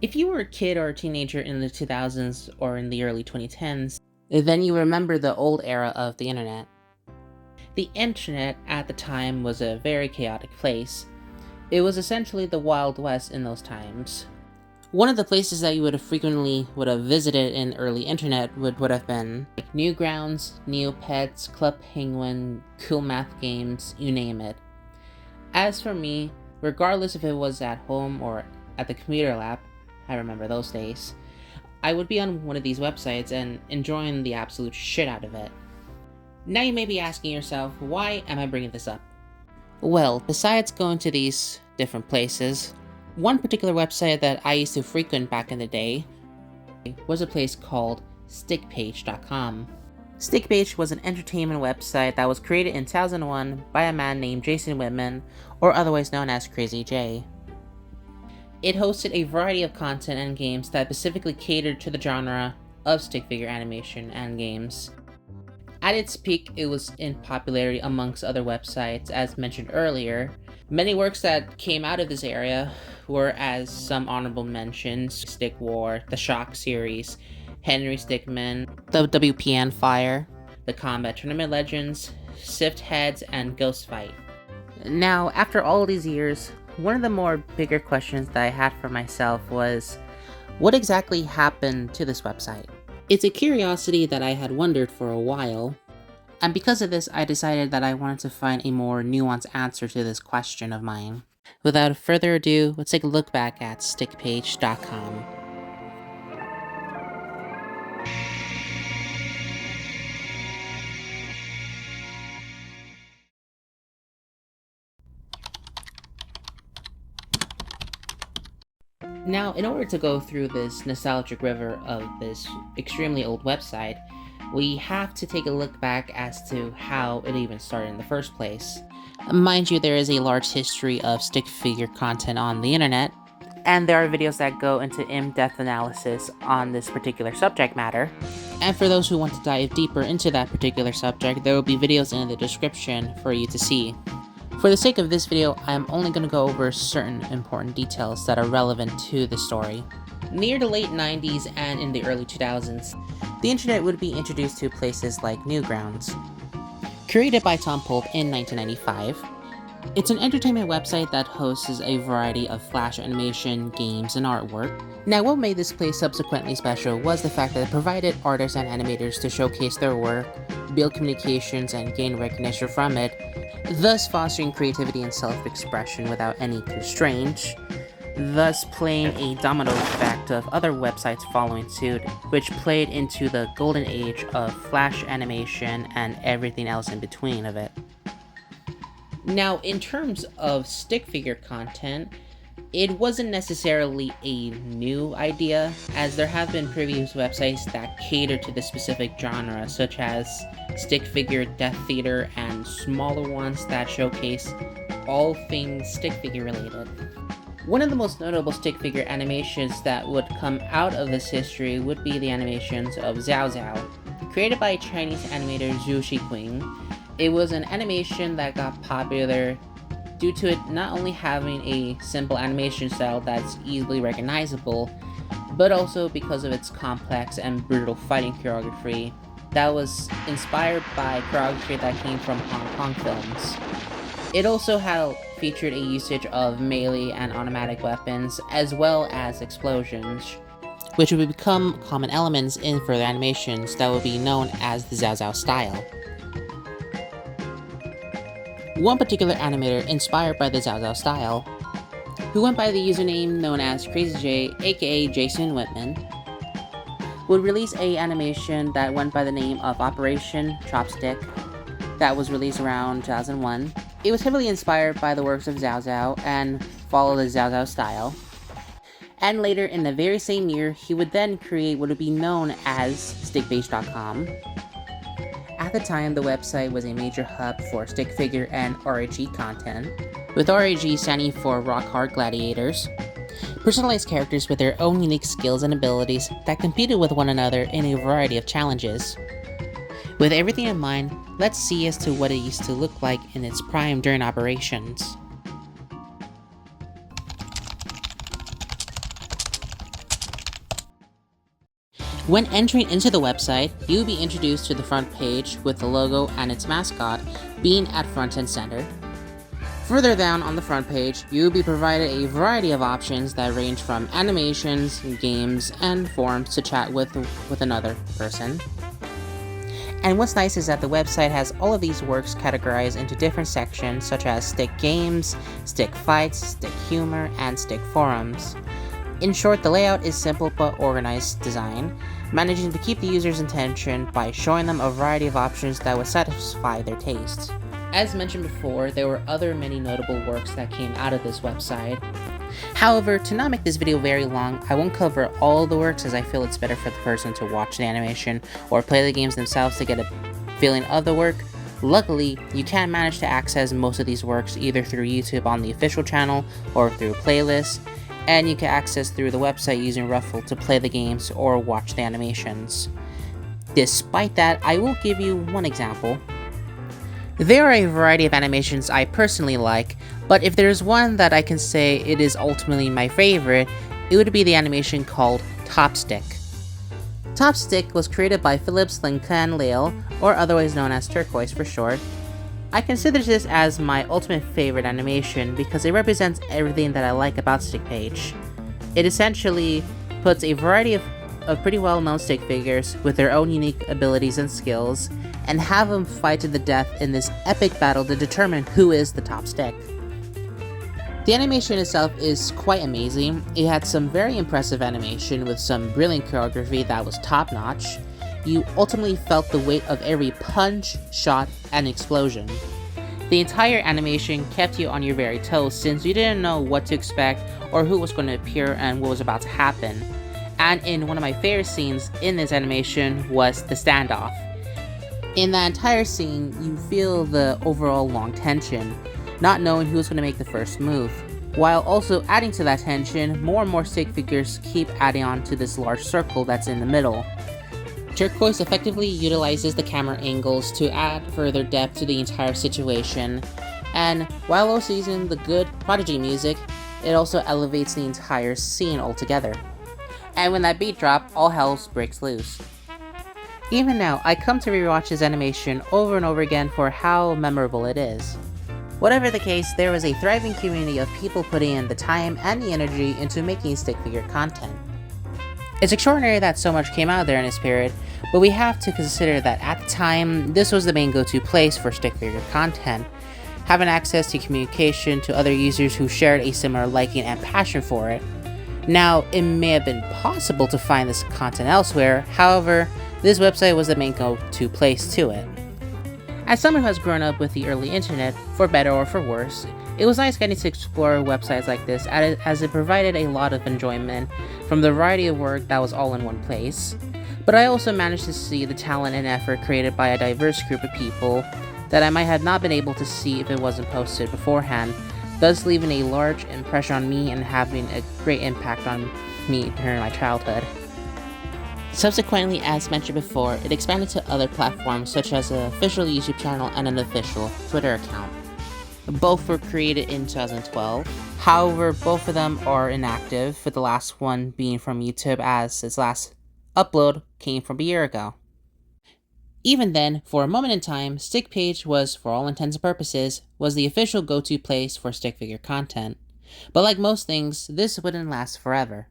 If you were a kid or a teenager in the 2000s or in the early 2010s, then you remember the old era of the internet. The internet at the time was a very chaotic place. It was essentially the Wild West in those times. One of the places that you would have frequently visited in early internet would have been like Newgrounds, Neopets, Club Penguin, Cool Math Games, you name it. As for me, regardless if it was at home or at the computer lab, I remember those days, I would be on one of these websites and enjoying the absolute shit out of it. Now you may be asking yourself, why am I bringing this up? Well, besides going to these different places, one particular website that I used to frequent back in the day was a place called Stickpage.com. Stickpage was an entertainment website that was created in 2001 by a man named Jason Whitman, or otherwise known as Crazy J. It hosted a variety of content and games that specifically catered to the genre of stick figure animation and games. At its peak, it was in popularity amongst other websites, as mentioned earlier. Many works that came out of this area were, as some honorable mentions, Stick War, the Shock series, Henry Stickmin, the WPN Fire, the Combat Tournament Legends, Sift Heads, and Ghost Fight. Now, after all these years, one of the more bigger questions that I had for myself was, what exactly happened to this website? It's a curiosity that I had wondered for a while, and because of this, I decided that I wanted to find a more nuanced answer to this question of mine. Without further ado, let's take a look back at Stickpage.com. Now, in order to go through this nostalgic river of this extremely old website, we have to take a look back as to how it even started in the first place. Mind you, there is a large history of stick figure content on the internet, and there are videos that go into in-depth analysis on this particular subject matter. And for those who want to dive deeper into that particular subject, there will be videos in the description for you to see. For the sake of this video, I am only going to go over certain important details that are relevant to the story. Near the late 90s and in the early 2000s, the internet would be introduced to places like Newgrounds. Created by Tom Fulp in 1995, it's an entertainment website that hosts a variety of flash animation, games, and artwork. Now, what made this place subsequently special was the fact that it provided artists and animators to showcase their work, build communications, and gain recognition from it, thus fostering creativity and self-expression without any constraints, thus playing a domino effect of other websites following suit, which played into the golden age of flash animation and everything else in between of it. Now, in terms of stick figure content, it wasn't necessarily a new idea, as there have been previous websites that cater to the specific genre, such as Stick Figure Death Theater and smaller ones that showcase all things stick figure related. One of the most notable stick figure animations that would come out of this history would be the animations of Xiao. Created by Chinese animator Zhiqiang, it was an animation that got popular due to it not only having a simple animation style that's easily recognizable, but also because of its complex and brutal fighting choreography that was inspired by choreography that came from Hong Kong films. It also featured a usage of melee and automatic weapons, as well as explosions, which would become common elements in further animations that would be known as the Xiao style. One particular animator inspired by the Xiao style, who went by the username known as Crazy J, aka Jason Whitman, would release a animation that went by the name of Operation Chopstick that was released around 2001. It was heavily inspired by the works of Xiao and followed the Xiao style. And later in the very same year, he would then create what would be known as Stickpage.com. At the time, the website was a major hub for stick figure and RAG content, with RAG standing for Rock Hard Gladiators, personalized characters with their own unique skills and abilities that competed with one another in a variety of challenges. With everything in mind, let's see as to what it used to look like in its prime during operations. When entering into the website, you will be introduced to the front page with the logo and its mascot being at front and center. Further down on the front page, you will be provided a variety of options that range from animations, games, and forums to chat with another person. And what's nice is that the website has all of these works categorized into different sections such as stick games, stick fights, stick humor, and stick forums. In short, the layout is simple but organized design, managing to keep the user's attention by showing them a variety of options that would satisfy their tastes. As mentioned before, there were other many notable works that came out of this website. However, to not make this video very long, I won't cover all the works as I feel it's better for the person to watch the animation or play the games themselves to get a feeling of the work. Luckily, you can manage to access most of these works either through YouTube on the official channel or through playlists, and you can access through the website using Ruffle to play the games or watch the animations. Despite that, I will give you one example. There are a variety of animations I personally like, but if there's one that I can say it is ultimately my favorite, it would be the animation called Top Stick. Top Stick was created by Philip Slinkan Lale, or otherwise known as Turquoise for short. I consider this as my ultimate favorite animation because it represents everything that I like about Stickpage. It essentially puts a variety of pretty well-known stick figures with their own unique abilities and skills, and have them fight to the death in this epic battle to determine who is the top stick. The animation itself is quite amazing. It had some very impressive animation with some brilliant choreography that was top-notch. You ultimately felt the weight of every punch, shot, and explosion. The entire animation kept you on your very toes since you didn't know what to expect or who was going to appear and what was about to happen. And in one of my favorite scenes in this animation was the standoff. In that entire scene, you feel the overall long tension, not knowing who's going to make the first move, while also adding to that tension, more and more stick figures keep adding on to this large circle that's in the middle. Turquoise effectively utilizes the camera angles to add further depth to the entire situation, and while also using the good Prodigy music, it also elevates the entire scene altogether. And when that beat drops, all hell breaks loose. Even now, I come to rewatch this animation over and over again for how memorable it is. Whatever the case, there was a thriving community of people putting in the time and the energy into making stick figure content. It's extraordinary that so much came out there in this period, but we have to consider that at the time, this was the main go-to place for stick figure content, having access to communication to other users who shared a similar liking and passion for it. Now, it may have been possible to find this content elsewhere, however, this website was the main go-to place to it. As someone who has grown up with the early internet, for better or for worse, it was nice getting to explore websites like this as it provided a lot of enjoyment from the variety of work that was all in one place. But I also managed to see the talent and effort created by a diverse group of people that I might have not been able to see if it wasn't posted beforehand, thus leaving a large impression on me and having a great impact on me during my childhood. Subsequently, as mentioned before, it expanded to other platforms such as an official YouTube channel and an official Twitter account. Both were created in 2012, however both of them are inactive, with the last one being from YouTube as its last upload came from a year ago. Even then, for a moment in time, Stickpage was, for all intents and purposes, was the official go-to place for stick figure content. But like most things, this wouldn't last forever.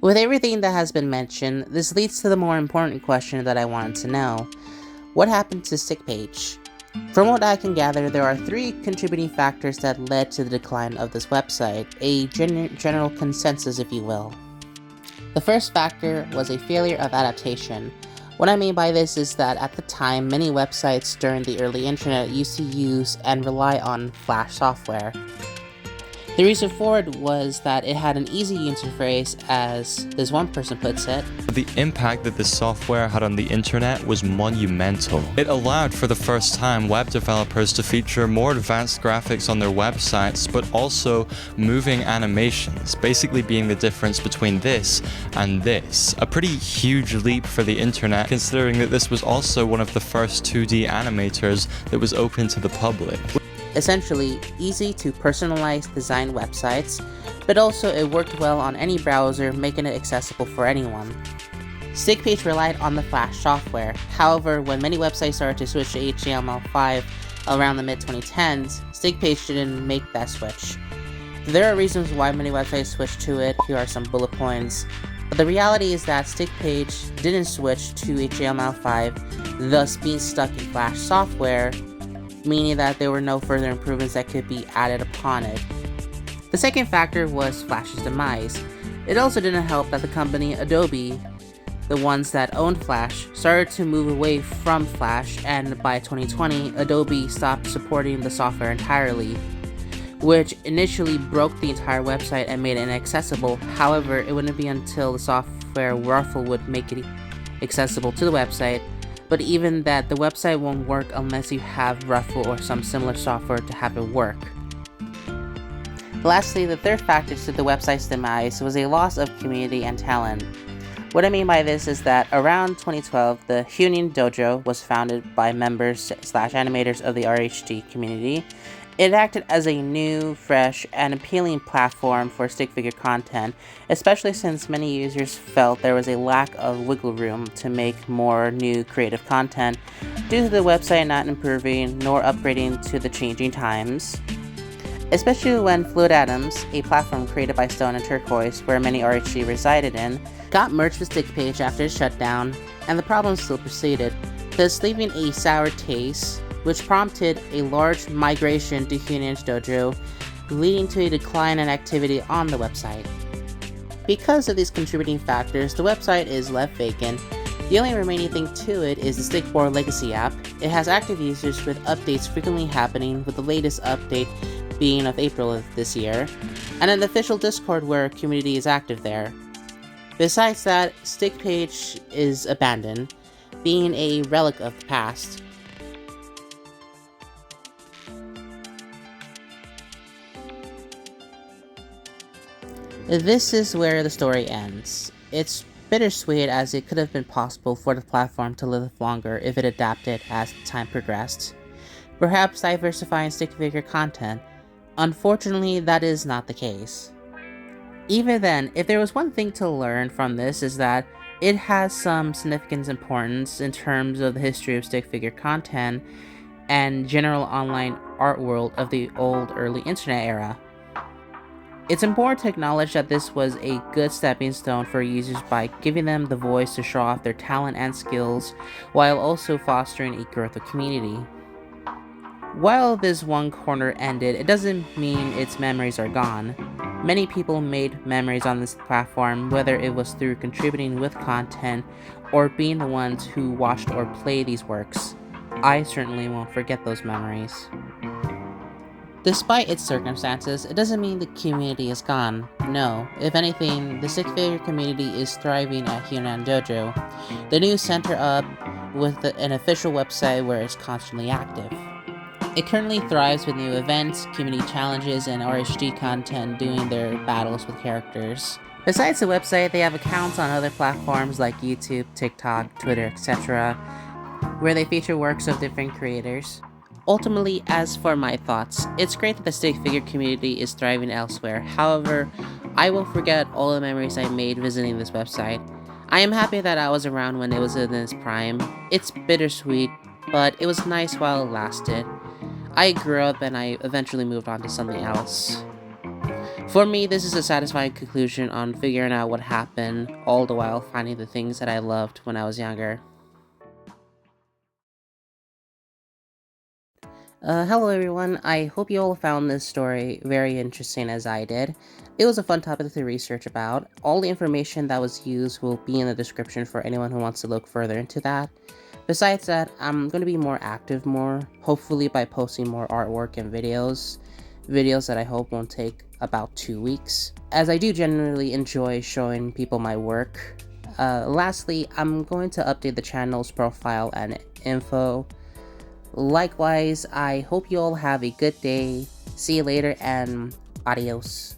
With everything that has been mentioned, this leads to the more important question that I wanted to know. What happened to Stickpage? From what I can gather, there are 3 contributing factors that led to the decline of this website, a general consensus if you will. The first factor was a failure of adaptation. What I mean by this is that at the time, many websites during the early internet used to use and rely on Flash software. The reason for it was that it had an easy interface, as this one person puts it. The impact that this software had on the internet was monumental. It allowed for the first time web developers to feature more advanced graphics on their websites, but also moving animations, basically being the difference between this and this. A pretty huge leap for the internet, considering that this was also one of the first 2D animators that was open to the public. Essentially, easy to personalize design websites, but also it worked well on any browser, making it accessible for anyone. Stickpage relied on the Flash software. However, when many websites started to switch to HTML5 around the mid-2010s, Stickpage didn't make that switch. There are reasons why many websites switched to it. Here are some bullet points. But the reality is that Stickpage didn't switch to HTML5, thus being stuck in Flash software, meaning that there were no further improvements that could be added upon it. The second factor was Flash's demise. It also didn't help that the company Adobe, the ones that owned Flash, started to move away from Flash, and by 2020, Adobe stopped supporting the software entirely, which initially broke the entire website and made it inaccessible. However, it wouldn't be until the software Ruffle would make it accessible to the website, but even that, the website won't work unless you have Ruffle or some similar software to have it work. Lastly, the third factor to the website's demise was a loss of community and talent. What I mean by this is that around 2012, the Hunin Dojo was founded by members/animators of the RHD community. It acted as a new, fresh, and appealing platform for stick figure content, especially since many users felt there was a lack of wiggle room to make more new creative content due to the website not improving nor upgrading to the changing times. Especially when Fluid Atoms, a platform created by Stone and Turquoise where many RHD resided in, got merged with Stickpage after its shutdown, and the problem still proceeded, thus leaving a sour taste, which prompted a large migration to Hunin's Dojo, leading to a decline in activity on the website. Because of these contributing factors, the website is left vacant. The only remaining thing to it is the Stickboard Legacy app. It has active users with updates frequently happening, with the latest update being of April of this year, and an official Discord where community is active there. Besides that, Stickpage is abandoned, being a relic of the past. This is where the story ends. It's bittersweet as it could have been possible for the platform to live longer if it adapted as time progressed, perhaps diversifying stick figure content. Unfortunately, that is not the case. Even then, if there was one thing to learn from this, is that it has some significant importance in terms of the history of stick figure content and general online art world of the old early internet era. It's important to acknowledge that this was a good stepping stone for users by giving them the voice to show off their talent and skills, while also fostering a growth of community. While this one corner ended, it doesn't mean its memories are gone. Many people made memories on this platform, whether it was through contributing with content or being the ones who watched or played these works. I certainly won't forget those memories. Despite its circumstances, it doesn't mean the community is gone. No, if anything, the stick figure community is thriving at Hunan Dojo, the new center up with an official website where it's constantly active. It currently thrives with new events, community challenges, and RHD content doing their battles with characters. Besides the website, they have accounts on other platforms like YouTube, TikTok, Twitter, etc., where they feature works of different creators. Ultimately, as for my thoughts, it's great that the stick figure community is thriving elsewhere. However, I won't forget all the memories I made visiting this website. I am happy that I was around when it was in its prime. It's bittersweet, but it was nice while it lasted. I grew up and I eventually moved on to something else. For me, this is a satisfying conclusion on figuring out what happened, all the while finding the things that I loved when I was younger. Hello everyone, I hope you all found this story very interesting as I did. It was a fun topic to research about. All the information that was used will be in the description for anyone who wants to look further into that. Besides that, I'm going to be more active hopefully by posting more artwork and videos that I hope won't take about 2 weeks, as I do generally enjoy showing people my work. Lastly, I'm going to update the channel's profile and info. Likewise, I hope you all have a good day. See you later and adios.